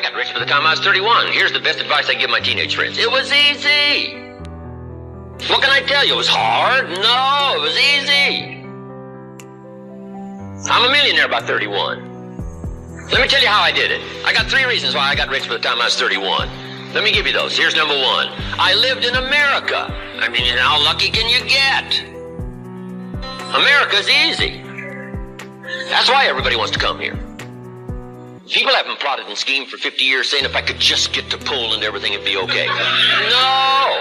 got rich by the time I was 31. Here's the best advice I give my teenage friends. It was easy. What can I tell you? It was hard? No, it was easy. I'm a millionaire by 31. Let me tell you how I did it. I got 3 reasons why I got rich by the time I was 31. Let me give you those. Here's number 1. I lived in America. I mean, how lucky can you get? America's easy. That's why everybody wants to come here. People haven't plotted and schemed for 50 years saying if I could just get to Poland, everything would be okay. No.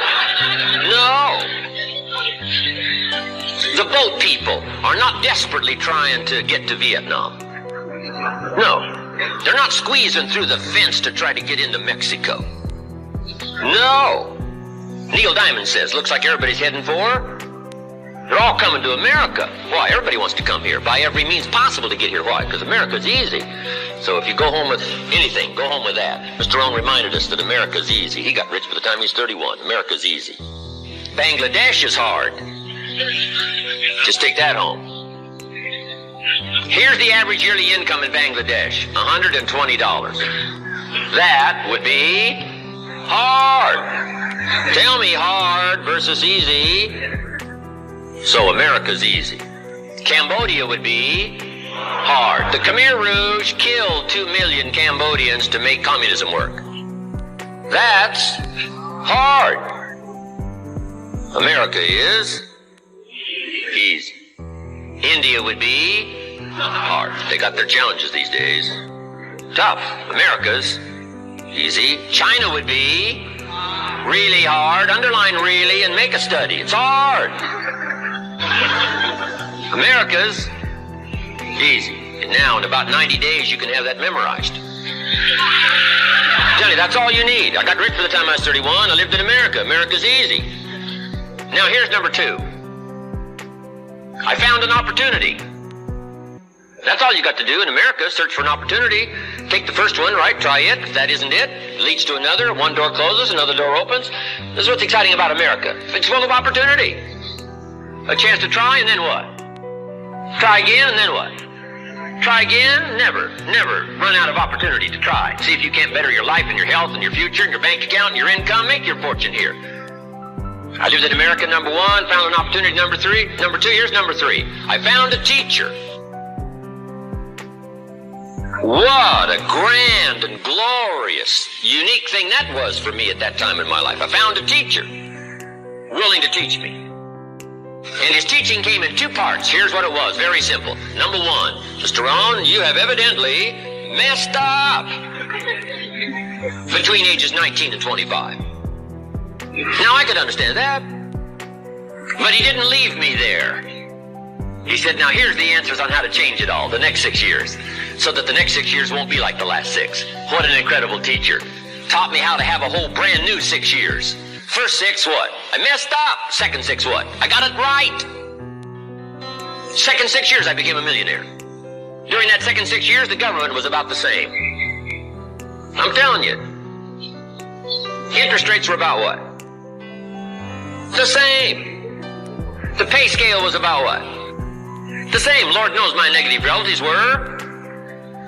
The boat people are not desperately trying to get to Vietnam. No. They're not squeezing through the fence to try to get into Mexico. No. Neil Diamond says, looks like everybody's heading for... They're all coming to America. Why? Everybody wants to come here by every means possible to get here. Why? Because America's easy. So if you go home with anything, go home with that. Mr. Rohn reminded us that America's easy. He got rich by the time he was 31. America's easy. Bangladesh is hard. Just take that home. Here's the average yearly income in Bangladesh, $120. That would be hard. Tell me hard versus easy. So America's easy. Cambodia would be hard. The Khmer Rouge killed 2 million Cambodians to make communism work. That's hard. America is easy. India would be hard. They got their challenges these days. Tough. America's easy. China would be really hard. Underline really and make a study. It's hard. America's easy. And now in about 90 days you can have that memorized. I'm telling you, that's all you need. I got rich by the time I was 31. I lived in America. America's easy. Now here's number 2. I found an opportunity. That's all you got to do in America, search for an opportunity. Take the first one, right, try it. If that isn't it, leads to another. One door closes, another door opens. This is what's exciting about America. It's full of opportunity. A chance to try, and then what? Try again, and then what? Try again, never run out of opportunity to try. See if you can't better your life and your health and your future and your bank account and your income. Make your fortune here. I lived in America, number 1, found an opportunity, number 3. Number 2, here's number 3. I found a teacher. What a grand and glorious, unique thing that was for me at that time in my life. I found a teacher willing to teach me. And his teaching came in 2 parts. Here's what it was, very simple. Number 1, Mr. Rohn, you have evidently messed up between ages 19 and 25. Now, I could understand that, but he didn't leave me there. He said, now here's the answers on how to change it all, the next 6 years, so that the next 6 years won't be like the last 6. What an incredible teacher. Taught me how to have a whole brand new 6 years. First 6, what? I messed up. Second 6, what? I got it right. Second 6 years, I became a millionaire. During that second 6 years, the government was about the same. I'm telling you. Interest rates were about what? The same. The pay scale was about what? The same. Lord knows my negative relatives were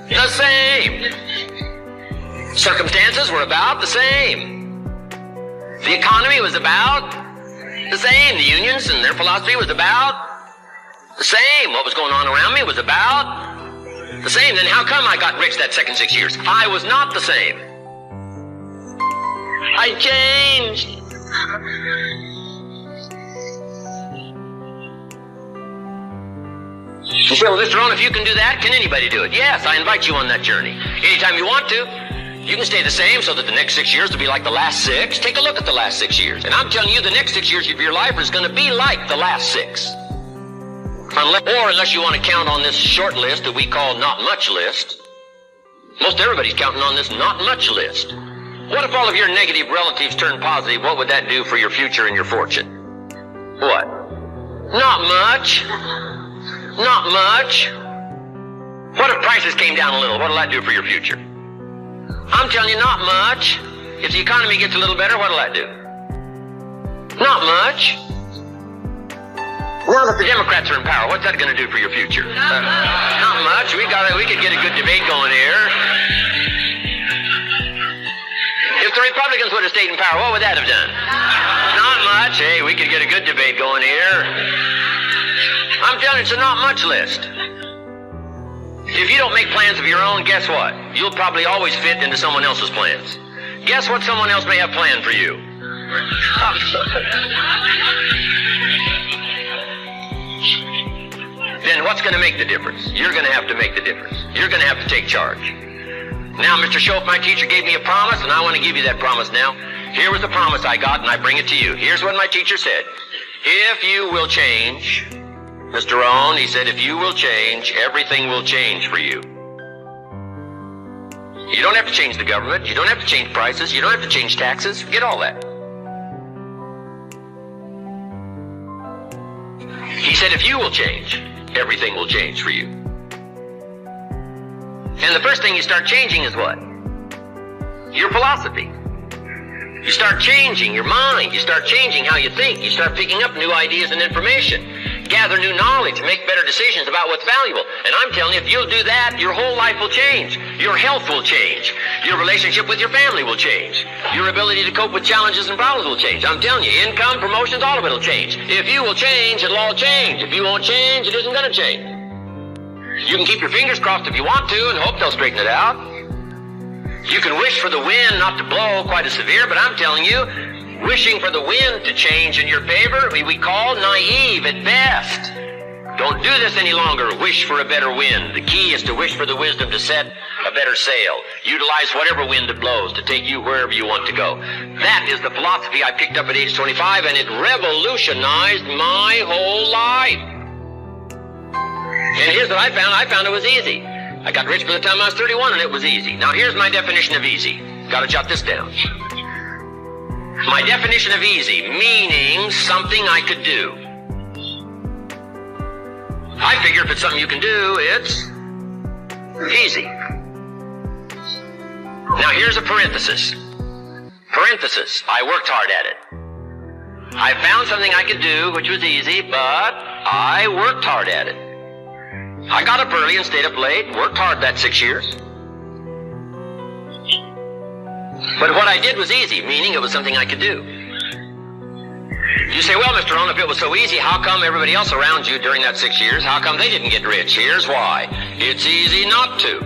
the same. Circumstances were about the same. The economy was about the same. The unions and their philosophy was about the same. What was going on around me was about the same. Then how come I got rich that second 6 years? I was not the same. I changed. You say, well, Mr. Rohn, if you can do that, can anybody do it? Yes, I invite you on that journey. Anytime you want to. You can stay the same so that the next 6 years will be like the last 6. Take a look at the last 6 years. And I'm telling you, the next 6 years of your life is going to be like the last 6. Unless you want to count on this short list that we call not much list. Most everybody's counting on this not much list. What if all of your negative relatives turn positive? What would that do for your future and your fortune? What? Not much. Not much. What if prices came down a little? What will that do for your future? I'm telling you, not much. If the economy gets a little better, what will that do? Not much. Now that the Democrats are in power, what's that going to do for your future? Not much. We could get a good debate going here. the Republicans would have stayed in power, what would that have done? Not much. Hey, we could get a good debate going here. I'm telling you, it's a not much list. If you don't make plans of your own, guess what? You'll probably always fit into someone else's plans. Guess what someone else may have planned for you? Then what's going to make the difference? You're going to have to make the difference. You're going to have to take charge. Now, Mr. Schoaf, my teacher gave me a promise, and I want to give you that promise now. Here was the promise I got, and I bring it to you. Here's what my teacher said. If you will change, Mr. Rohn, he said, if you will change, everything will change for you. You don't have to change the government. You don't have to change prices. You don't have to change taxes. Forget all that. He said, if you will change, everything will change for you. And the first thing you start changing is what? Your philosophy. You start changing your mind. You start changing how you think. You start picking up new ideas and information. Gather new knowledge. Make better decisions about what's valuable. And I'm telling you, if you'll do that, your whole life will change. Your health will change. Your relationship with your family will change. Your ability to cope with challenges and problems will change. I'm telling you, income, promotions, all of it will change. If you will change, it'll all change. If you won't change, it isn't going to change. You can keep your fingers crossed if you want to and hope they'll straighten it out. You can wish for the wind not to blow quite as severe, but I'm telling you, wishing for the wind to change in your favor, we call naive at best. Don't do this any longer. Wish for a better wind. The key is to wish for the wisdom to set a better sail. Utilize whatever wind it blows to take you wherever you want to go. That is the philosophy I picked up at age 25, and it revolutionized my whole life. And here's what I found. I found it was easy. I got rich by the time I was 31, and it was easy. Now, here's my definition of easy. Got to jot this down. My definition of easy, meaning something I could do. I figure if it's something you can do, it's easy. Now, here's a parenthesis. Parenthesis, I worked hard at it. I found something I could do, which was easy, but I worked hard at it. I got up early and stayed up late, worked hard that 6 years. But what I did was easy, meaning it was something I could do. You say, well, Mr. Rohn, if it was so easy, how come everybody else around you during that 6 years, how come they didn't get rich? Here's why. It's easy not to.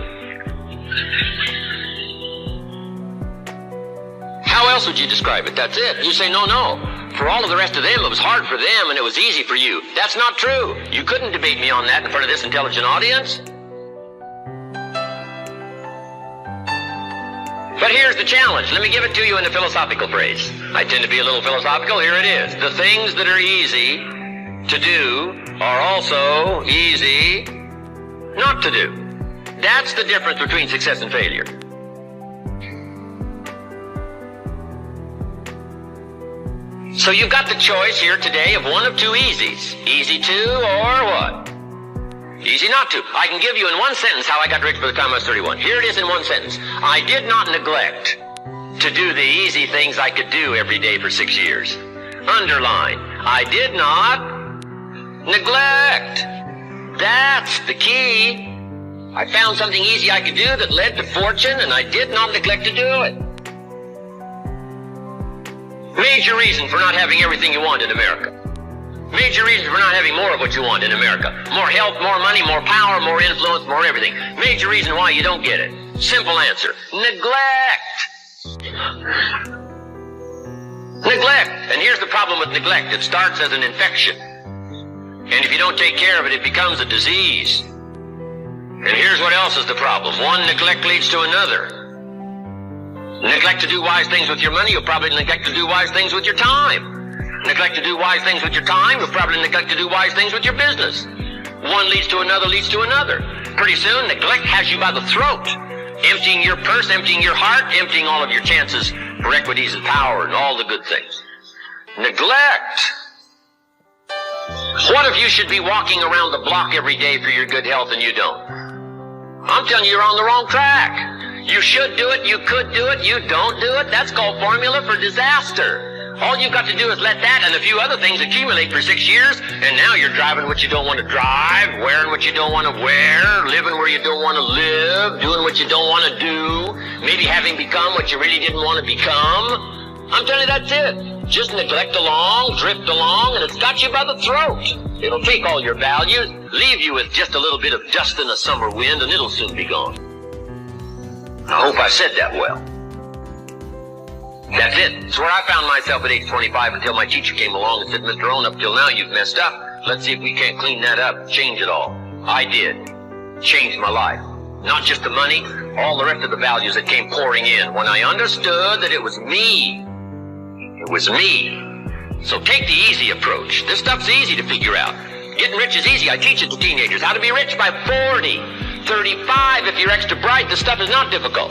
How else would you describe it? That's it. You say, no. For all of the rest of them, it was hard for them and it was easy for you. That's not true. You couldn't debate me on that in front of this intelligent audience. But here's the challenge. Let me give it to you in a philosophical phrase. I tend to be a little philosophical. Here it is. The things that are easy to do are also easy not to do. That's the difference between success and failure. So you've got the choice here today of one of two easies. Easy to or what? Easy not to. I can give you in one sentence how I got rich by the time I was 31. Here it is in one sentence. I did not neglect to do the easy things I could do every day for 6 years. Underline. I did not neglect. That's the key. I found something easy I could do that led to fortune, and I did not neglect to do it. Major reason for not having everything you want in America. Major reason for not having more of what you want in America. More health, more money, more power, more influence, more everything. Major reason why you don't get it. Simple answer. Neglect. Neglect. And here's the problem with neglect. It starts as an infection. And if you don't take care of it, it becomes a disease. And here's what else is the problem. One neglect leads to another. Neglect to do wise things with your money, you'll probably neglect to do wise things with your time. Neglect to do wise things with your time, you'll probably neglect to do wise things with your business. One leads to another, leads to another. Pretty soon, neglect has you by the throat, emptying your purse, emptying your heart, emptying all of your chances for equities and power and all the good things. Neglect. What if you should be walking around the block every day for your good health and you don't? I'm telling you, you're on the wrong track. You should do it, you could do it, you don't do it. That's called formula for disaster. All you've got to do is let that and a few other things accumulate for 6 years, and now you're driving what you don't want to drive, wearing what you don't want to wear, living where you don't want to live, doing what you don't want to do, maybe having become what you really didn't want to become. I'm telling you, that's it. Just neglect along, drift along, and it's got you by the throat. It'll take all your values, leave you with just a little bit of dust in a summer wind, and it'll soon be gone. I hope I said that well. That's it. It's where I found myself at age 25 until my teacher came along and said, Mr. Rohn, up till now you've messed up. Let's see if we can't clean that up, change it all. I did. Changed my life. Not just the money, all the rest of the values that came pouring in when I understood that it was me. It was me. So take the easy approach. This stuff's easy to figure out. Getting rich is easy. I teach it to teenagers. How to be rich by 40, 35. If you're extra bright, this stuff is not difficult.